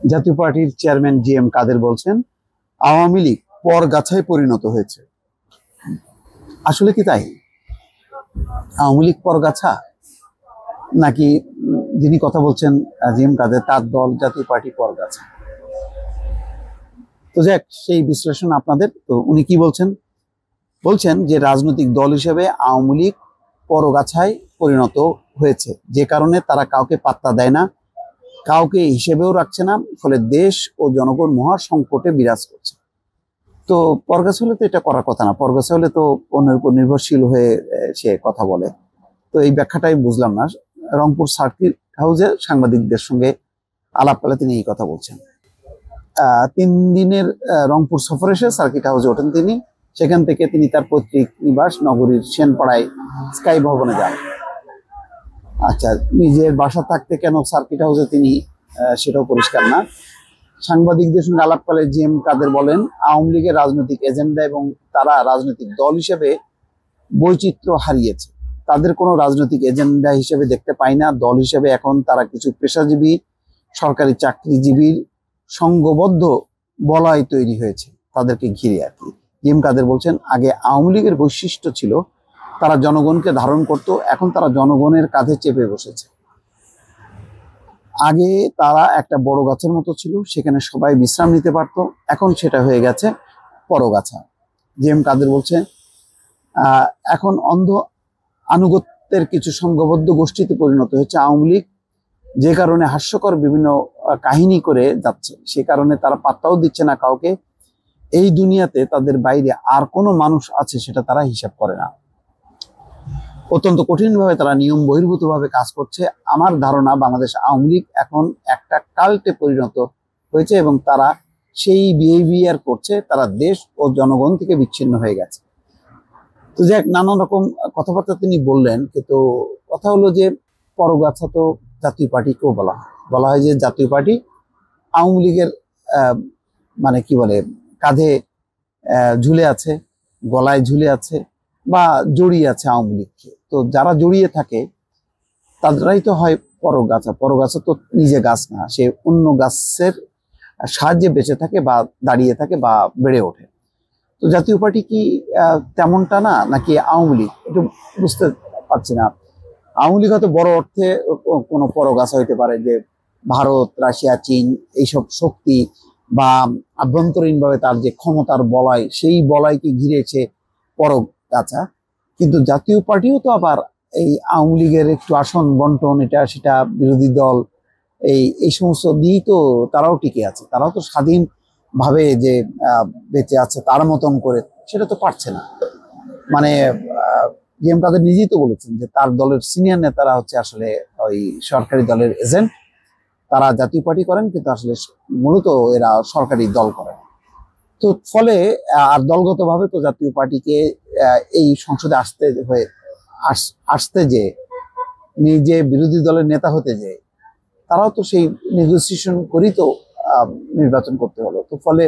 জাতীয় পার্টির chairman G M কাদের বলছেন আওয়ামী লীগ পরগাছায় পরিণত হয়েছে। আসলে কি তাই? আওয়ামী লীগ পরগাছা, নাকি যিনি কথা বলছেন জি এম কাদের, তার দল জাতীয় পার্টি পরগাছা? তো যাক, সেই বিশ্লেষণ আপনাদের। তো উনি কি বলছেন? বলছেন যে রাজনৈতিক দল হিসেবে আওয়ামী লীগ পরগাছায় পরিণত হয়েছে, যে কারণে তারা কাউকে পাত্তা দেয় না, কাউকে হিসেবেও রাখছে না, ফলে দেশ ও জনগণ মহা সংকটে বিরাজ করছে। তো পরগাছা হলে তো এটা করার কথা না, পরগাছা হলে তো অন্যের উপর নির্ভরশীল হয়ে সে কথা বলে। তো এই ব্যাখ্যাটাই বুঝলাম না। রংপুর সার্কিট হাউসে সাংবাদিকদের সঙ্গে আলাপকালে তিনি এই কথা বলছেন। 3 দিনের রংপুর সফর এসে সার্কিট হাউসে ওঠেন তিনি। সেখান থেকে তিনি তার পৈতৃক নিবাস নগরীর সেনপাড়ায় স্কাই ভবনে যান। আচ্ছা, নিজের বাসা থাকতে কেন সার্কিট হাউসে তিনি, সেটাও পরিষ্কার না। সাংবাদিকদের সঙ্গে আলাপকালে জি এম কাদের বলেন, আওয়ামী লীগের রাজনৈতিক এজেন্ডা এবং তারা রাজনৈতিক দল হিসেবে বৈচিত্র্য হারিয়েছে। তাদের কোনো রাজনৈতিক এজেন্ডা হিসেবে দেখতে পাই না, দল হিসেবে এখন তারা কিছু পেশাজীবী সরকারি চাকরিজীবীর সংঘবদ্ধ বলয় তৈরি হয়েছে তাদেরকে ঘিরে আর কি। জি এম কাদের বলছেন, আগে আওয়ামী লীগের বৈশিষ্ট্য ছিল তারা জনগণকে ধারণ করত, এখন তারা জনগণের কাঁধে চেপে বসেছে। আগে তারা একটা বড় গাছের মতো ছিল, সেখানে সবাই বিশ্রাম নিতে পারত, এখন সেটা হয়ে গেছে পরগাছা। জি এম কাদের বলছে, এখন অন্ধ আনুগত্যের কিছু সংঘবদ্ধ গোষ্ঠীতে পরিণত হয়েছে আওয়ামী লীগ, যে কারণে হাস্যকর বিভিন্ন কাহিনী করে যাচ্ছে। সে কারণে তারা পাত্তাও দিচ্ছে না কাউকে। এই দুনিয়াতে তাদের বাইরে আর কোনো মানুষ আছে সেটা তারা হিসাব করে না। অত্যন্ত কঠিনভাবে তারা নিয়ম বহির্ভূতভাবে কাজ করছে। আমার ধারণা বাংলাদেশ আওয়ামী লীগ এখন একটা কাল্টে পরিণত হয়েছে এবং তারা সেই বিহেভিয়ার করছে, তারা দেশ ও জনগণ থেকে বিচ্ছিন্ন হয়ে গেছে। তো যাক, নানান রকম কথাবার্তা তিনি বললেন, কিন্তু কথা হলো যে পরগাছা তো জাতীয় পার্টিকেও বলা হয় যে জাতীয় পার্টি আওয়ামী লীগের মানে কি বলে, কাঁধে ঝুলে আছে, গলায় ঝুলে আছে বা জড়িয়ে আছে আওয়ামী লীগকে। তো যারা জড়িয়ে থাকে তাদেরাই তো হয় পরগাছা। পরগাছা তো নিজে গাছ না, সে অন্য গাছের সাহায্যে বেঁচে থাকে বা দাঁড়িয়ে থাকে বা বেড়ে ওঠে। তো জাতীয় পার্টি কি তেমনটা না, নাকি আওয়ামী লীগ? একটু বুঝতে পারছি না। আওয়ামী লীগ হয়তো বড় অর্থে কোনো পরগাছা হইতে পারে, যে ভারত, রাশিয়া, চীন এইসব শক্তি বা আভ্যন্তরীণভাবে তার যে ক্ষমতার বলয়, সেই বলয়কে ঘিরেছে পরগাছা। কিন্তু জাতীয় পার্টিও তো আবার এই আওয়ামী লীগের একটু আসন বন্টন, এটা সেটা, বিরোধী দল, এই সমস্ত দিয়েই তো তারাও টিকে আছে। তারাও তো স্বাধীন ভাবে যে বেঁচে আছে তার মতন করে, সেটা তো পারছে না। মানে জি এম কাদের নিজেই তো বলেছেন যে তার দলের সিনিয়র নেতারা হচ্ছে আসলে ওই সরকারি দলের এজেন্ট। তারা জাতীয় পার্টি করেন, কিন্তু আসলে মূলত এরা সরকারি দল করেন। তো ফলে আর দলগতভাবে তো জাতীয় পার্টিকে এই সংসদে আসতে যে নিজে বিরোধী দলের নেতা হতে যে তারাও তো সেই নেগোসিয়েশন করেই তো নির্বাচন করতে হলো। তো ফলে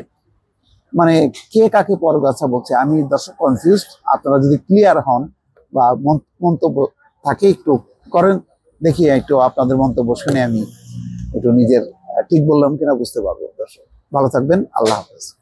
মানে কে কাকে পরগাছা বলছে, আমি দর্শক কনফিউজড। আপনারা যদি ক্লিয়ার হন বা মন্তব্য থাকে একটু করেন, দেখি একটু আপনাদের মন্তব্য শুনে আমি একটু নিজের ঠিক বললাম কিনা বুঝতে পারবো। দর্শক ভালো থাকবেন, আল্লাহ হাফেজ।